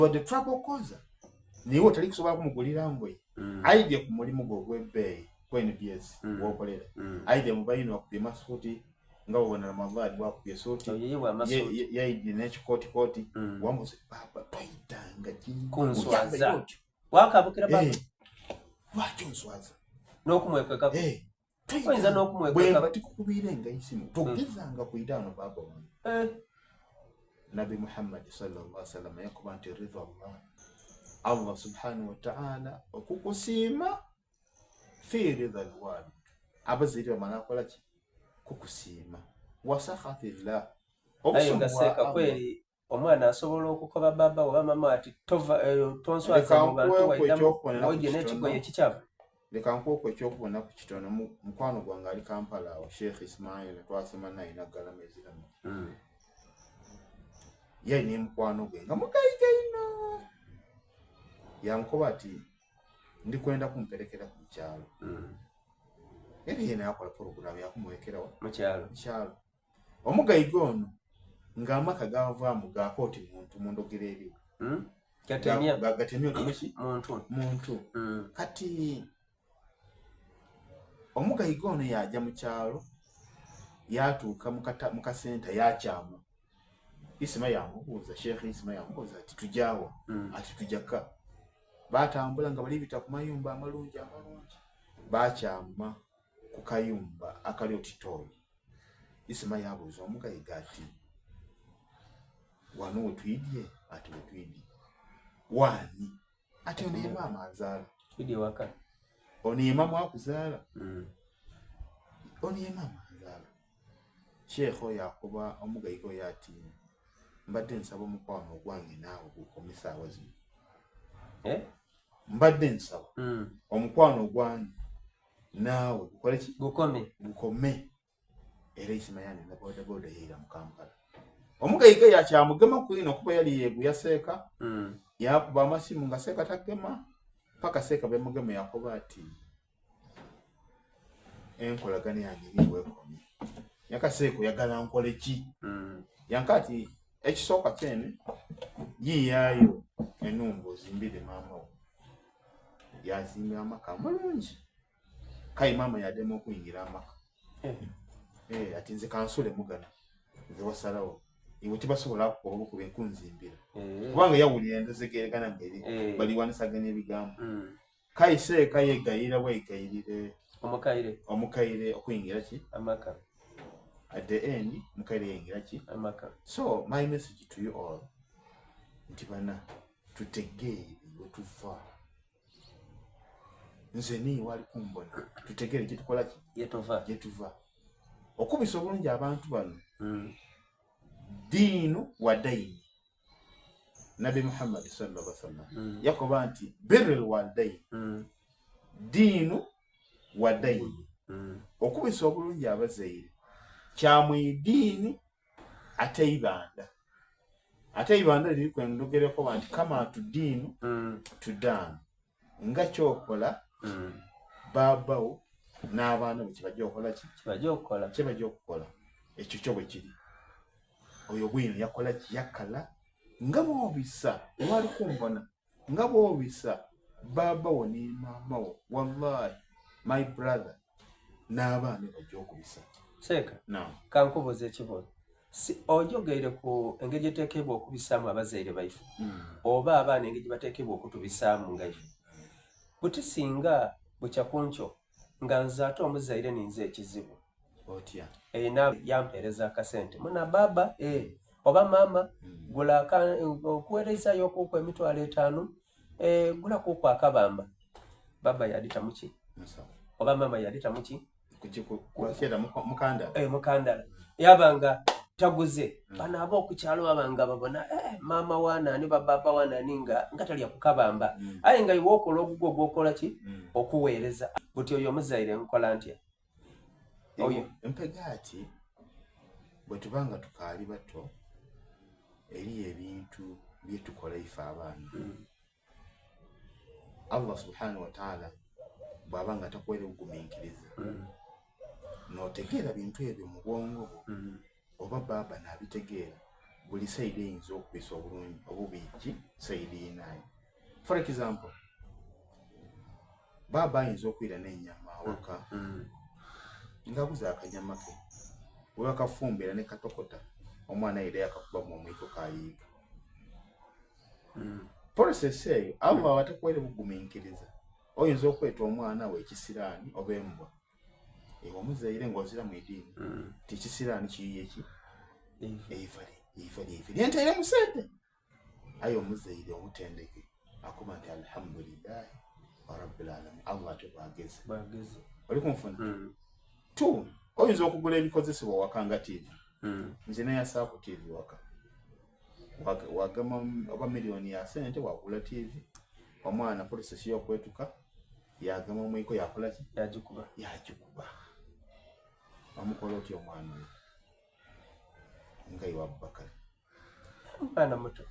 But the trouble causer niwe otali kusobola kumugulira ngoye aidye ku mulimu gwo gw'ebbeeyi ku NBS w'okolera aidye mu bayino wakubye masuuti nga wabona Ramadhan wakubye suuti yaidye n'ekikootikooti wamuze baba twayitanga kunswaza wakabukira baba lwaki onswaza n'okumwekweka oyinza n'okumwekweka bwemba tikukubiire nga isimu tugezanga kuyitaano baba wange Nabi Muhammad sallallahu alaihi wasallam yakuba nti ridha Allah subhanahu wa ta'ala okukusima fi ridha alwalid abaziri bamanakola ki kukusima wasakhatillah okuseka kweli omwana asobola okukoba baba oba mama ati tova tonswaza mu bantu waidamu oje n'ekigoye kikyava leka nkoko ekyokubona ku kitono mukwano gwange ali Kampala wa Sheikh Ismail twasema naye naggala meziramu ye ni mukwano gwe nga mukaika ino yankoba ati ndikwenda kumperekera ku kyalo eri yena yakola program yakumwekera mu kyalo omugayiga ono ng'amaka gavaamu gakooti muntu mundogera eri gatemya muntu kati omugayiga ono yaja mu kyalo yatuuka mu kasenta yakyama Isima yamubuuza Sheikh Isima yamubuuza ati tujawa ati tujaka batambula nga bali bita ku mayumba amalungi bakyama ku kayumba akali otitoyi Isima yabuuza omugayiga ati wano wetwidye ati wetwidye wani ati oni mama azaala twidye waka oni mama akuzaala oni mama azaala Sheikh yakuba omugayiga yati mbadde nsaba omukwano gwange naawe gukomesa awazi mbadde nsaba omukwano gwange naawe gukole ki gukome era Isima yandi na boda yeera mu Kampala omugayiga yakyamugema kwino kuba yali yeeguya seeka yakuba amasimu nga seeka takema paka seeka bemugema yakuba ati enkolagana yange niweekomye yakaseeko yagala nkole ki yankati ekisooka kyene yiyaayo enumba ozimbire maama wo yazimba amaka amalungi kayi maama yaddemu okuyingira amaka ati nze kansule mugana nze wasalawo iwe tibasobola kukoba okuba enkunzimbira kubanga yawulira endozegeregana ngeri baliwanisaganya ebigambo kayi seeka yegayirira bwegayirire omukayire okuyingira ki amaka at the end mukaire yengira ki amaka. So my message to you all nti bana tutegere wetuva nze ni wali kumbona tutegere kitukola ki yetuva okubisa obulungi abantu bano diinu wa daini Nabi Muhammad sallallahu alaihi wasallam yakoba nti birrul walidain diinu wa daini okubisa obulungi abazaire kyamwidini ate ibanda liri kwendogereko banti kama tudinu tudana nga kyokola babawo n'abaana bwe kibajja okukola ekyo kyo bwe kiri oyo bwino yakola yakala nga bwobisa wali kumbona nga bwobisa babawo ne mamawo wallahi my brother n'abaana bajja okubisa Seka kankubuza ekibuzo si ojogeire ku engeri eteekebwa okubisaamu abazaire baifu oba abaana engeri bateekebwa okutubisaamu nga ife buti singa bukyakunkyo nga nze ate omuzaire ninze ekizibu otya na yampeereza akasente muna baba oba mama gula okuweerezayo okuukwa emitwalo 5 gula kuukwa akabamba baba yadita muki oba mama yadita muki kuchikukwakera mukandala yabanga taguze bana abo kukyalo abanga babona mama wana ni baba wana ninga ngatali yakukabamba aye nga iwo okola ogugwo gwokola ki okuweereza buti oyo muzaire nkola ntya oyo empegati bwetubanga tukaali bato eri ebintu byetukola ife abaana Allah subhanahu wa ta'ala bwabanga takwere okugumiikiriza notegeera bintu ebyo mu bwongo oba baba nabitegeera buli side eyinza okubisa obulungi obubiki side inayo. For example, baba ayinza okwira n'ennyama awaka ng'abuza akanyama ke we bakafumbira ne katokota omwana era yakakuba mu omwiko kayiika. Process eyo abo batakwere bugumiikiriza oyinza okweta omwana we ekisiraani oba embwa omuzaire ng'ozira mu idiini ti ekisiraani kiyiye ki eivali entaire mu sente aye omuzaire omutendeke akuba nti alhamdulillahi rabbil alamin Allah tebageze oli kunfuna. Tu oyinza okugula ebikozesebwa waka nga TV. Nze nayasaaku TV waka wagama oba miliyoni ya sente wagula TV omwana process y'okwetuka yagama omwiko yakola ki yagikuba amukola otyo omwana oyo nga iwa Abubakar mwana muto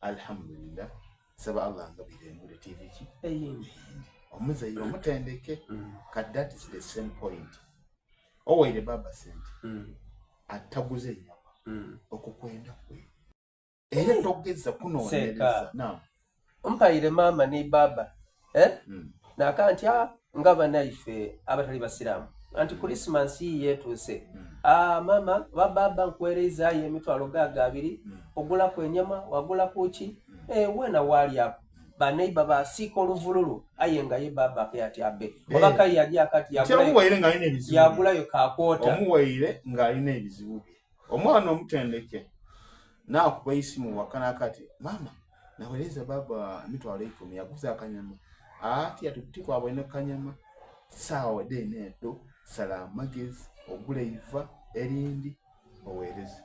alhamdulillah saba Allah ngabire ngule TV ki omuzaire omutendeke kat that is the same point owaire baba sente ataguze ennyama okukwenda kwe era togeza kunoonyereza naam mpaire mama ne baba nakanti nga banaife abatali basiramu anti Christmas yetuuse mama wa baba nkwereizayo emitwalo gaga 2 ogula ku ennyama wagula kuki wena wali apo baneiba basika oluvululu aye nga ye baba yati abe obaka yaji akati yagulayo kakota omuwaire ng'alina ebizibu bye omwana omutendeke nakuba isimu wakana akati mama nawereza baba emitwalo 10 yaguza akanyama ati atukwabwene kanyama sawa denedo sala magezi ogule iva erindi owereze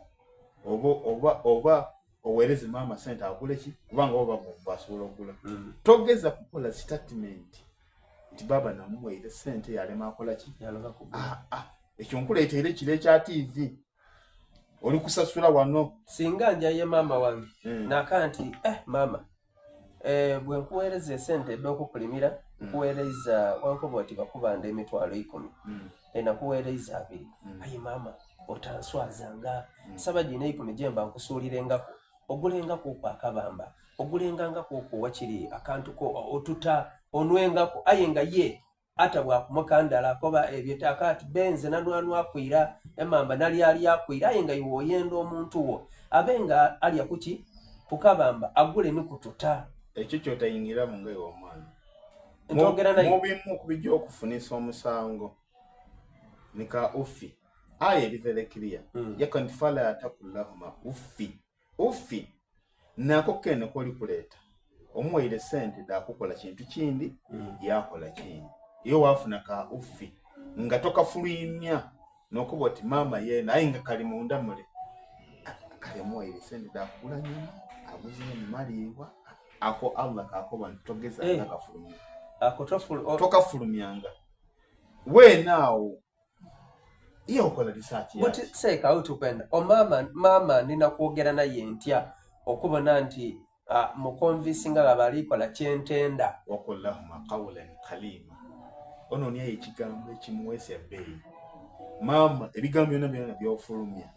oba owereze mama sente agule ki kubanga oba basobola okugula togeza kukola statement nti baba namuwaire sente yalema akola ki ekyo nkuleetere kire kya TV oli kusasula wano singa njaye mama wange nakanti mama bwe nkuweereza esente ed'okukulimira nkuweereza wankuba oti bakubanda emitwalo 10 nakuweereza 2 aye mama otanswazanga saba dina 10 gyemba nkusuulirengako ogulengako ku akabamba ogulengangako ku wakiri akantu ko otuta onwengako aye nga ye ata bwakumukandala koba ebyetakati benze nanwanwa akwira emamba nali ali akwira aye nga iwo oyenda omuntu wo abenga ali akuki kukabamba agule nikututa ekyo kyotayingira mu ngayo omwana ntogera naye mubimu kubijja okufunisa omusango nika ufi aye livele clear yakantifala atakullahuma ufi nako kene koli kuleta omuwaire sente da kukola kintu kindi yakola kindi iyo wafuna ka ufi nga toka fulumya nokuba oti mama yena aye nga kali munda mule kali muwaire sente da kugula nyuma aguze maliwa ako Allah kakoba ntogeza akafulumya ako toka fulumyanga we now iyo okola research ya but seka utupenda o mama nina kuogera naye ntya okubona nti mu convincinga abalikola kyentenda wakullahuma qawlan kalima ono niye ekigambo ekimuwese bei mama ebigambo byonna byofulumya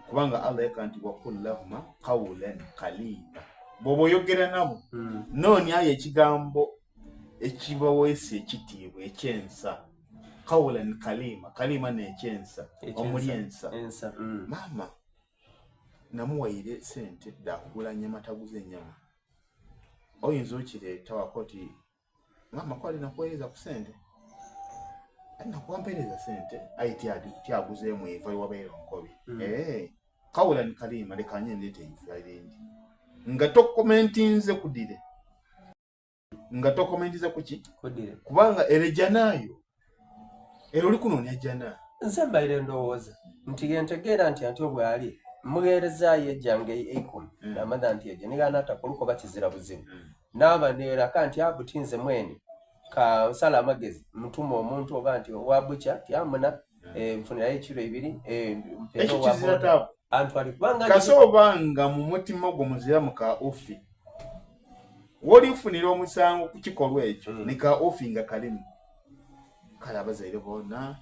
kubanga Allah yakanti wakullahuma qawlan kalima bobo yogera nabo noni aye ekigambo ekibawese ekitiibwa ekyensa qawlan kalima n'ekyensa omulyensa mama namuwaire sente dakugula nyama taguze nyama oyinza okireeta wakoti mama kwali nakuweereza ku sente nakuwampereza sente aye tyaguzeemu eva wabeera nkobi qawlan kalima lekanye ndeeta eiva erindi nga tokomentinze kudire nga tokomentize kuki kudire kubanga erejanayo ero likunoonya jana nze mbaire ndowooza nti gentegeera nti obwali mugeerezaayo ejjange 10 namanya nti ejo nigana atakuluko bakizira buzibu naaba neeraka nti abutinze mwene ka nsala amagezi mutuma omuntu oba nti owabucha tyamuna nfunirayo ekiro 2 ekyo kizira tabu antwali kubanga kasobanga mu mutima gwo muzira muka ofi woli ufunira omusango ku kikolwa ekyo nika ofi nga kalimu kala abazaire bonna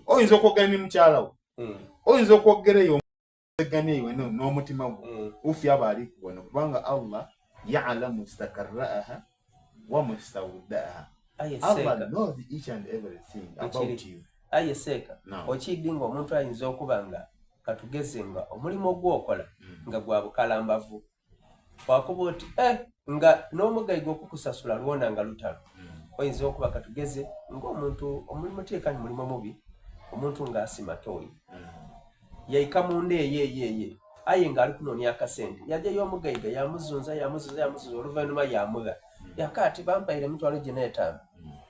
oyinza okwogera ne mukyala wo oyinza okwogera ganiwe n'omutima gwo ufi abali kubona kubanga Allah ya'lamu mustaqarraha wa mustawdaaha. Allah knows each and everything about you. Ayeseka okidinga omuntu ayinza okuba nga katugeze nga omulimu gw'okola nga gwa bukalambavu wakuba oti nga n'omugaiga okukusasula lwona nga lutalo oyinza okuba katugeze ng'omuntu omulimu teekani mulimu mubi omuntu ng'asima toyi yaika munda eyeeyeye aye ng'ali kunoonya akasente yajjayo omugaiga yamuzunza oluvannyuma yamuga yakaati bampaire emitwalo 5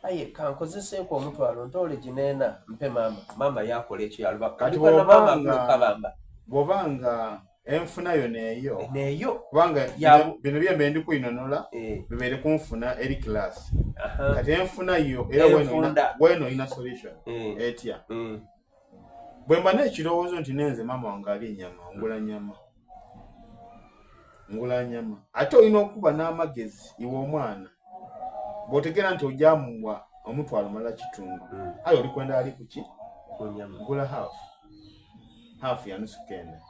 aye kankozeseeko omutwalo ntoole 4 mpe maama yakola ekyo yalubakabamba bw'obanga enfuna neeyo kubanga bino byembe ndi kuyinonola bibeere kunfuna eri class kati enfuna yo era weno ina solution etya bwe mba n'ekirowoozo nti nenze maama wange ali ennyama ngula nyama ate olina okuba n'amagezi iwe omwana bw'otegeera nti ojamuwa omutwalo mala kitundu aye oli kwenda ali kuki ngula hafu ya nusu kenda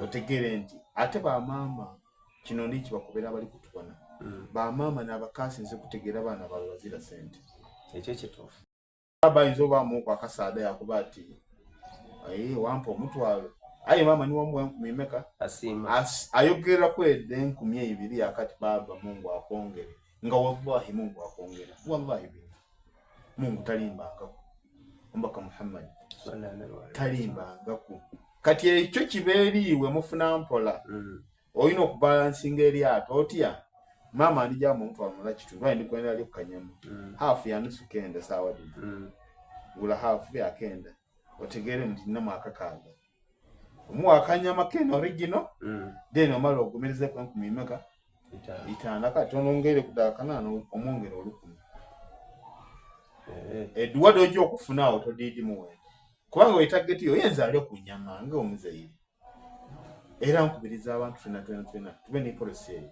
otegeere nti ate bamaama kino ndi kibakubera bali kutubona bamaama n'abakasinze kutegeera baana baabwe bazira sente ekyo kituufu baba ayinza obaamuku akasaada yakuba ati wampa omutwalo aye maama niwamuwa 10 meka ayogera kwedde 200 yakati baba Mungu akwongere nga wallahi Mungu akwongera wallahi Mungu talimbangako ombaka Muhammad talimbangako kati ekyo kibeeriwe mufuna mpola olina okubalansinga eryato otya maama andijamu omutwalo mala kitundu aye ndikwenda ali kukanyama hafu ya nusu kenda saawa dino gula hafu ya kenda otegeere nti nina mwaka 6 omuwa akanyama keno original then omala ogumereze ku 10 meka 5 kati onongere ku 8 omwongere 10 edduwado ojja okufunaawo todiidimu wenda kubanga wetageti oyenza ali ku nyama ng'omuzaire era nkubiriza abantu twena tube ne policy eyo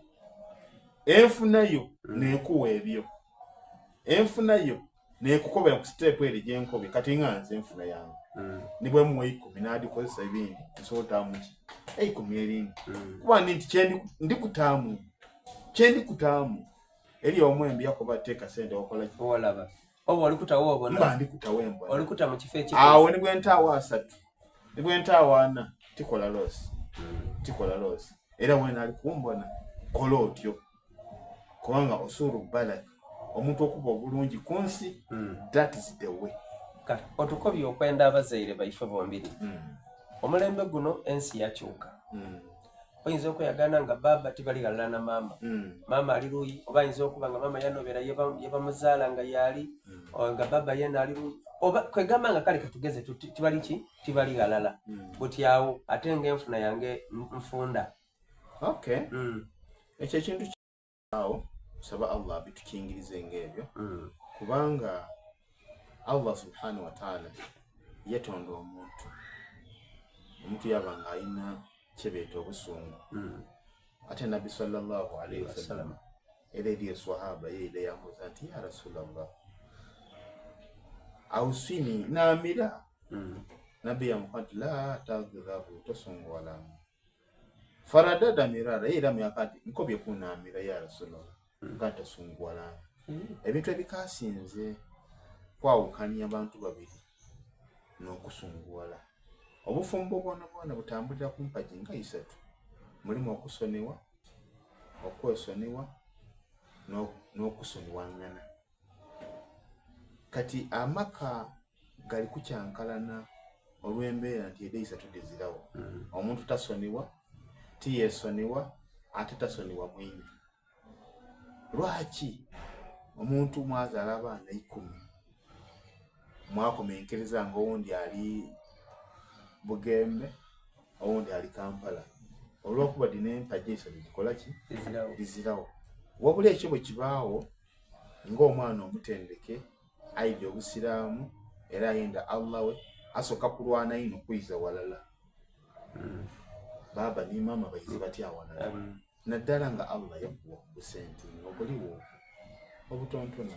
enfunayo neekuwa ebyo enfunayo neekukobera ku step eri gyenkobe kati nga nze enfuna yange nibwe muwe 10 n'adikozesa ebindi nsobotamu ki 10 erindi kuba nti kyendikutaamu eri omwembi yakoba teeka sente okola ki olaba oba olikutawo obona mba ndikutawo embona olikuta mu kifo ekyo awo nibwe ntaawo 3 nibwe ntaawo 4 tikola loss era wena ali kumbona kola otyo kubanga osuru balak omuntu okuba obulungi ku nsi that is the way otukobye okwenda abazaire baife bombiri omulembe guno ensi yakyuka oyinza okweyagana nga baba tibaligalana na maama ali luyi oba ayinza okuba nga maama yanobera yebamuzaala nga yali nga baba yena ali luyi oba kwegamba nga kale katugeze tibaligalala butyawo ate ng'enfuna yange nfunda ekyo ekintu kyawo kusaba Allah bitukingirize ng'ebyo kubanga Allah subhanahu wa ta'ala yatonda omuntu yabanga alina kyebeeta obusungu ate nabbi sallallahu alayhi wasallam era eri eswahaba yeera yamubuuza nti ya rasulallah awusini naamira nabbi yamugaa nti la taghdhabu tosongoolamu faradada mirara yeera myaka nti nkobye kunaamira ya rasulallah nga tosongoolamu ebintu ebikasinze kwawukanya abantu babiri n'okusunguwala obufumbo bwona butambulira ku mpagi nga 3 mulimu okusoniwa okwesoniwa n'okusoniwangana kati amaka gali kukyankalana olw'embeera nti ede 3 dizirawo omuntu tasoniwa tiyesoniwa ate tasoniwa mwinyi lwaki omuntu mwazaala abaana 10 mwakomenkereza nga owundi ali Bugembe owundi ali Kampala olw'okuba dina empagi esatu zikola ki dizirawo wabula ekyo bwe kibaawo ng'omwana omutendeke ayidde obusiraamu era ayenda Allah we asooka kulwana ino kuyiza walala baba ni maama bayizi batya walala naddala nga Allah yakuwa busente nga obuliwo obutontona